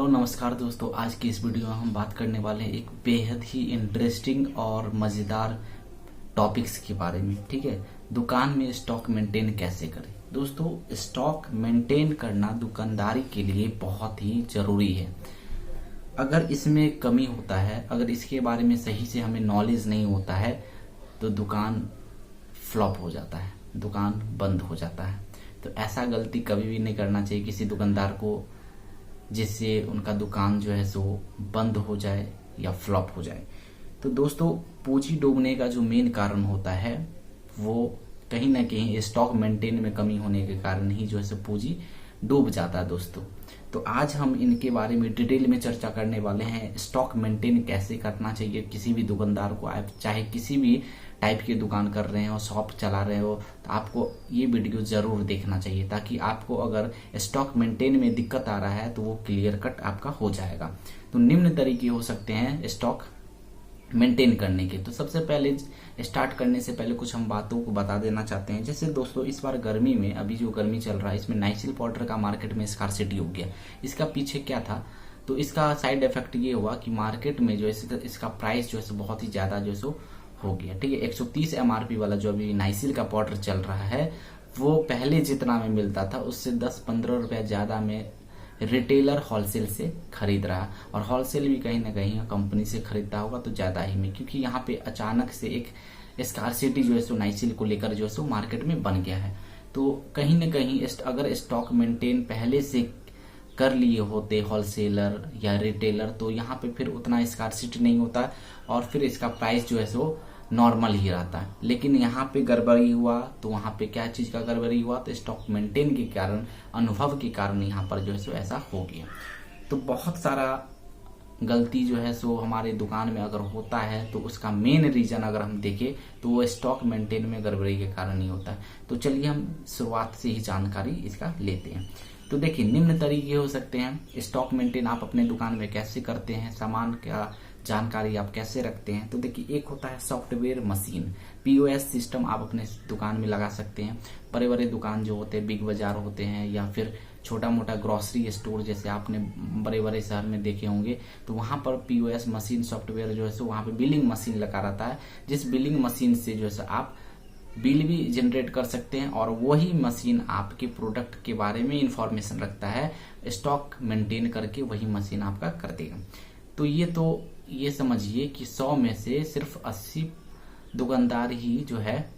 Hello नमस्कार दोस्तों। आज की इस वीडियो में हम बात करने वाले हैं एक बेहद ही इंटरेस्टिंग और मज़ेदार टॉपिक्स के बारे में। ठीक है, दुकान में स्टॉक मेंटेन कैसे करें। दोस्तों, स्टॉक मेंटेन करना दुकानदारी के लिए बहुत ही जरूरी है। अगर इसमें कमी होता है, अगर इसके बारे में सही से हमें नॉलेज नहीं होता है तो दुकान फ्लॉप हो जाता है, दुकान बंद हो जाता है। तो ऐसा गलती कभी भी नहीं करना चाहिए किसी दुकानदार को, जिससे उनका दुकान जो है सो बंद हो जाए या फ्लॉप हो जाए। तो दोस्तों, पूंजी डूबने का जो मेन कारण होता है वो कहीं ना कहीं स्टॉक मेंटेन में कमी होने के कारण ही जो है सो पूंजी डूब जाता है दोस्तों। तो आज हम इनके बारे में डिटेल में चर्चा करने वाले हैं। स्टॉक मेंटेन कैसे करना चाहिए किसी भी दुकानदार को, आप चाहे किसी भी टाइप की दुकान कर रहे हो, शॉप चला रहे हो, तो आपको ये वीडियो जरूर देखना चाहिए, ताकि आपको अगर स्टॉक मेंटेन में दिक्कत आ रहा है तो वो क्लियर कट आपका हो जाएगा। तो निम्न तरीके हो सकते हैं स्टॉक मेंटेन करने के। तो सबसे पहले स्टार्ट करने से पहले कुछ हम बातों को बता देना चाहते हैं। जैसे दोस्तों, इस बार गर्मी में, अभी जो गर्मी चल रहा है, इसमें नाइसिल पाउडर का मार्केट में स्कार्सिटी हो गया। इसका पीछे क्या था? तो इसका साइड इफेक्ट ये हुआ कि मार्केट में जो है इसका प्राइस जो है बहुत ही ज्यादा जो है हो गया। ठीक है, 130 MRP वाला जो अभी नाइसिल का पाउडर चल रहा है वो पहले जितना में मिलता था उससे 10-15 रुपया ज्यादा में रिटेलर होलसेल से खरीद रहा, और होलसेल भी कहीं ना कहीं कंपनी से खरीदता होगा तो ज्यादा ही में, क्योंकि यहाँ पे अचानक से एक स्कार्सिटी जो है सो नाइसिल को लेकर जो है सो मार्केट में बन गया है। तो कहीं ना कहीं अगर स्टॉक मेंटेन पहले से कर लिए होते होलसेलर या रिटेलर तो यहाँ पे फिर उतना स्कार्सिटी नहीं होता और फिर इसका प्राइस जो है सो नॉर्मल ही रहता है। लेकिन यहाँ पे गड़बड़ी हुआ, तो वहाँ पे क्या चीज का गड़बड़ी हुआ? तो स्टॉक मेंटेन के कारण, अनुभव के कारण यहाँ पर जो है सो ऐसा हो गया। तो बहुत सारा गलती जो है सो हमारे दुकान में अगर होता है तो उसका मेन रीजन अगर हम देखें तो वो स्टॉक मेंटेन में गड़बड़ी के कारण ही होता है। तो चलिए हम शुरुआत से ही जानकारी इसका लेते हैं। तो देखिए, निम्न तरीके हो सकते हैं स्टॉक मेंटेन आप अपने दुकान में कैसे करते हैं, सामान का जानकारी आप कैसे रखते हैं। तो देखिए, एक होता है सॉफ्टवेयर मशीन, POS सिस्टम आप अपने दुकान में लगा सकते हैं। बड़े बड़े दुकान जो होते हैं, बिग बाजार होते हैं, या फिर छोटा मोटा ग्रोसरी स्टोर जैसे आपने बड़े बड़े शहर में देखे होंगे, तो वहां पर POS मशीन सॉफ्टवेयर जो है सो वहां पे बिलिंग मशीन लगा रहता है, जिस बिलिंग मशीन से जो है आप बिल भी जनरेट कर सकते हैं, और वही मशीन आपके प्रोडक्ट के बारे में इंफॉर्मेशन रखता है, स्टॉक मेंटेन करके वही मशीन आपका कर देगा। तो ये समझिए कि 100 में से सिर्फ 80 दुकानदार ही जो है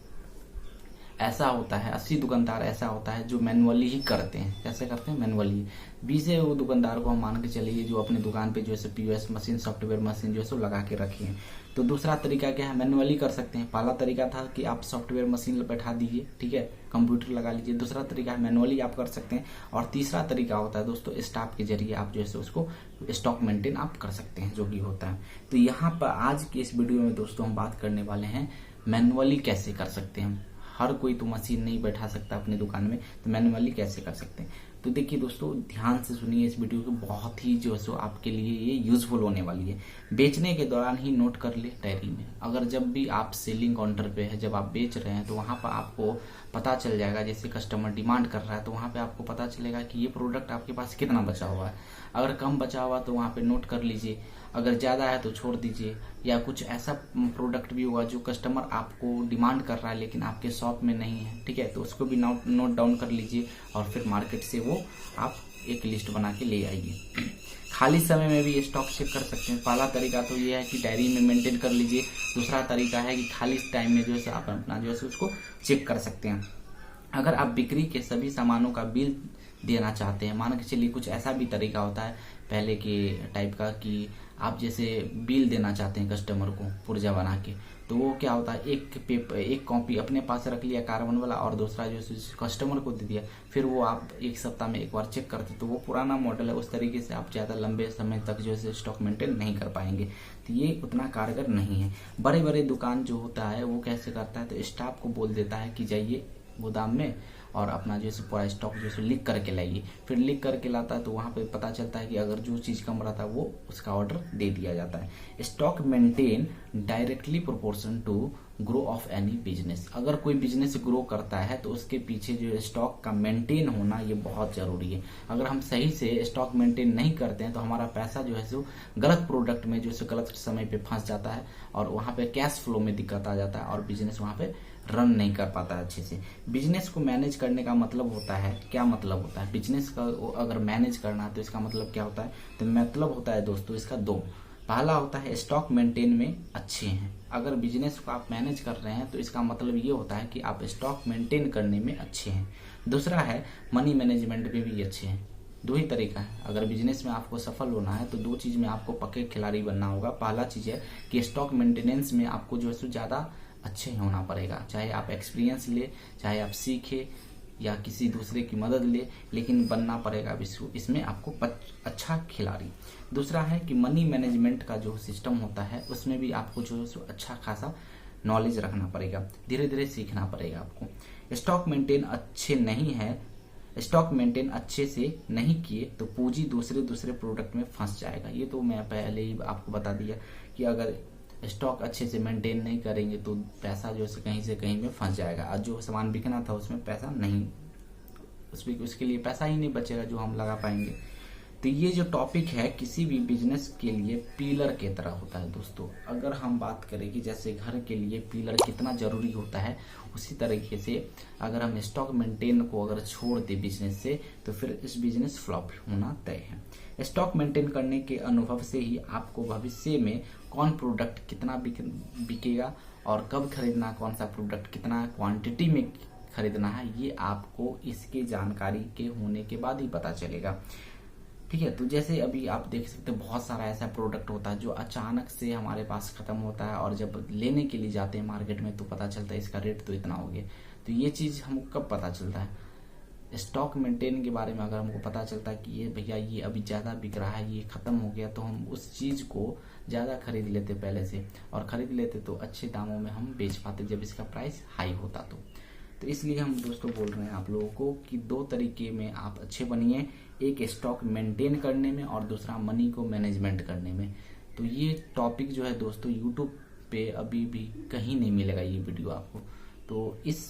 ऐसा होता है, 80 दुकानदार ऐसा होता है जो मैनुअली ही करते हैं। कैसे करते हैं? मैनुअली। 20 है वो दुकानदार को हम मान के चलिए जो अपनी दुकान पे जो है POS मशीन सॉफ्टवेयर मशीन जो है लगा के रखी है। तो दूसरा तरीका क्या है? मैनुअली कर सकते हैं। पहला तरीका था कि आप सॉफ्टवेयर मशीन बैठा दीजिए, ठीक है, कंप्यूटर लगा लीजिए। दूसरा तरीका है मैनुअली आप कर सकते हैं, और तीसरा तरीका होता है दोस्तों स्टाफ के जरिए आप जो है उसको स्टॉक मेंटेन आप कर सकते हैं, जो भी होता है। तो यहाँ पर आज की इस वीडियो में दोस्तों हम बात करने वाले हैं मैनुअली कैसे कर सकते हैं। हर कोई तो मशीन नहीं बैठा सकता अपनी दुकान में, तो मैनुअली कैसे कर सकते हैं। तो देखिए दोस्तों, ध्यान से सुनिए इस वीडियो को, बहुत ही जो है सो आपके लिए ये यूजफुल होने वाली है। बेचने के दौरान ही नोट कर ले डायरी में। अगर जब भी आप सेलिंग काउंटर पे है, जब आप बेच रहे हैं, तो वहां पर आपको पता चल जाएगा, जैसे कस्टमर डिमांड कर रहा है तो वहां पे आपको पता चलेगा कि ये प्रोडक्ट आपके पास कितना बचा हुआ है। अगर कम बचा हुआ तो वहां पे नोट कर लीजिए, अगर ज्यादा है तो छोड़ दीजिए। या कुछ ऐसा प्रोडक्ट भी होगा जो कस्टमर आपको डिमांड कर रहा है लेकिन आपके शॉप में नहीं है, ठीक है, तो उसको भी नोट डाउन कर लीजिए, और फिर मार्केट से वो आप एक लिस्ट बना के ले आइए। खाली समय में भी स्टॉक चेक कर सकते हैं। पहला तरीका तो ये है कि डायरी में मेंटेन कर लीजिए। दूसरा तरीका है कि खाली टाइम में जो है आप अपना जो है उसको चेक कर सकते हैं। अगर आप बिक्री के सभी सामानों का बिल देना चाहते हैं, मान के चलिए कुछ ऐसा भी तरीका होता है पहले के टाइप का कि आप जैसे बिल देना चाहते हैं कस्टमर को पुर्जा बना के, तो वो क्या होता है, एक कॉपी अपने पास रख लिया कार्बन वाला, और दूसरा जो कस्टमर को दे दिया। फिर वो आप एक सप्ताह में एक बार चेक करते, तो वो पुराना मॉडल है, उस तरीके से आप ज्यादा लंबे समय तक जो है स्टॉक मेंटेन नहीं कर पाएंगे। तो ये उतना कारगर नहीं है। बड़े बड़े दुकान जो होता है वो कैसे करता है, तो स्टाफ को बोल देता है कि जाइए गोदाम में और अपना जो है पूरा स्टॉक जो है लिख करके लाइए। फिर लिख करके लाता है तो वहां पे पता चलता है कि अगर जो चीज कम रहा था वो उसका ऑर्डर दे दिया जाता है। Stock maintain directly proportion to grow of any business. अगर कोई बिजनेस ग्रो करता है तो उसके पीछे जो है स्टॉक का मेंटेन होना ये बहुत जरूरी है। अगर हम सही से स्टॉक मेंटेन नहीं करते हैं तो हमारा पैसा जो है सो गलत प्रोडक्ट में जो है गलत समय पे फंस जाता है और वहां पे कैश फ्लो में दिक्कत आ जाता है और बिजनेस वहां पे रन नहीं कर पाता है अच्छे से। बिजनेस को मैनेज करने का मतलब होता है, क्या मतलब होता है बिजनेस का अगर मैनेज करना है तो इसका मतलब क्या होता है? तो मतलब होता है दोस्तों इसका दो। पहला होता है स्टॉक मेंटेन में अच्छे हैं। अगर बिजनेस को आप मैनेज कर रहे हैं तो इसका मतलब ये होता है कि आप स्टॉक मेंटेन करने में अच्छे हैं। दूसरा है मनी मैनेजमेंट में भी अच्छे हैं। दो ही तरीका है, अगर बिजनेस में आपको सफल होना है तो दो चीज में आपको पक्के खिलाड़ी बनना होगा। पहला चीज है कि स्टॉक मेंटेनेंस में आपको जो है ज्यादा अच्छे होना पड़ेगा, चाहे आप एक्सपीरियंस ले, चाहे आप सीखे या किसी दूसरे की मदद ले, लेकिन बनना पड़ेगा इसमें आपको अच्छा खिलाड़ी। दूसरा है कि मनी मैनेजमेंट का जो सिस्टम होता है उसमें भी आपको जो है अच्छा खासा नॉलेज रखना पड़ेगा, धीरे धीरे सीखना पड़ेगा आपको। स्टॉक मेंटेन अच्छे से नहीं किए तो पूंजी दूसरे प्रोडक्ट में फंस जाएगा। ये तो मैं पहले ही आपको बता दिया कि अगर स्टॉक अच्छे से मेंटेन नहीं करेंगे तो पैसा जो है से कहीं में फंस जाएगा। आज जो सामान बिकना था उसमें पैसा नहीं, उसके लिए पैसा ही नहीं बचेगा जो हम लगा पाएंगे। तो ये जो टॉपिक है किसी भी बिजनेस के लिए पिलर की तरह होता है दोस्तों। अगर हम बात करें कि जैसे घर के लिए पिलर कितना जरूरी होता है, उसी तरीके से अगर हम स्टॉक मेंटेन को अगर छोड़ दे बिजनेस से तो फिर इस बिजनेस फ्लॉप होना तय है। स्टॉक मेंटेन करने के अनुभव से ही आपको भविष्य में कौन प्रोडक्ट कितना बिकेगा और कब खरीदना, कौन सा प्रोडक्ट कितना क्वांटिटी में खरीदना है, ये आपको इसके जानकारी के होने के बाद ही पता चलेगा। ठीक है, तो जैसे अभी आप देख सकते हैं बहुत सारा ऐसा प्रोडक्ट होता है जो अचानक से हमारे पास खत्म होता है और जब लेने के लिए जाते हैं मार्केट में तो पता चलता है इसका रेट तो इतना हो गया। तो ये चीज हमको कब पता चलता है? स्टॉक मेंटेन के बारे में अगर हमको पता चलता है कि ये भैया ये अभी ज्यादा बिक रहा है, ये खत्म हो गया, तो हम उस चीज को ज्यादा खरीद लेते पहले से, और खरीद लेते तो अच्छे दामों में हम बेच पाते जब इसका प्राइस हाई होता तो इसलिए हम दोस्तों बोल रहे हैं आप लोगों को कि दो तरीके में आप अच्छे बनिए, एक स्टॉक मेंटेन करने में और दूसरा मनी को मैनेजमेंट करने में। तो ये टॉपिक जो है दोस्तों यूट्यूब पे अभी भी कहीं नहीं मिलेगा ये वीडियो आपको। तो इस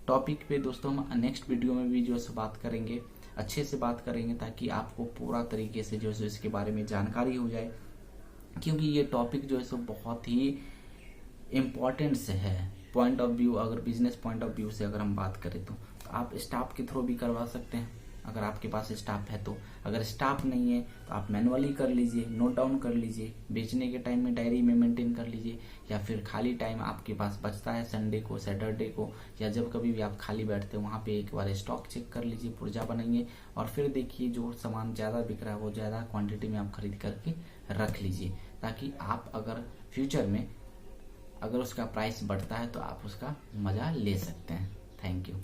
टॉपिक पे दोस्तों हम नेक्स्ट वीडियो में भी जो है बात करेंगे, अच्छे से बात करेंगे ताकि आपको पूरा तरीके से जो है इसके बारे में जानकारी हो जाए, क्योंकि ये टॉपिक जो है सो बहुत ही इम्पोर्टेंट से है। पॉइंट ऑफ व्यू, अगर बिजनेस पॉइंट ऑफ व्यू से अगर हम बात करें तो आप स्टाफ के थ्रू भी करवा सकते हैं अगर आपके पास स्टाफ है तो। अगर स्टाफ नहीं है तो आप मैनुअली कर लीजिए, नोट डाउन कर लीजिए, बेचने के टाइम में डायरी में मेंटेन कर लीजिए, या फिर खाली टाइम आपके पास बचता है संडे को, सैटरडे को, या जब कभी भी आप खाली बैठते हैं वहां पे एक बार स्टॉक चेक कर लीजिए, पुर्जा बनाइए और फिर देखिए जो सामान ज्यादा बिक रहा है वो ज्यादा क्वांटिटी में आप खरीद करके रख लीजिए, ताकि आप अगर फ्यूचर में अगर उसका प्राइस बढ़ता है तो आप उसका मजा ले सकते हैं। Thank you.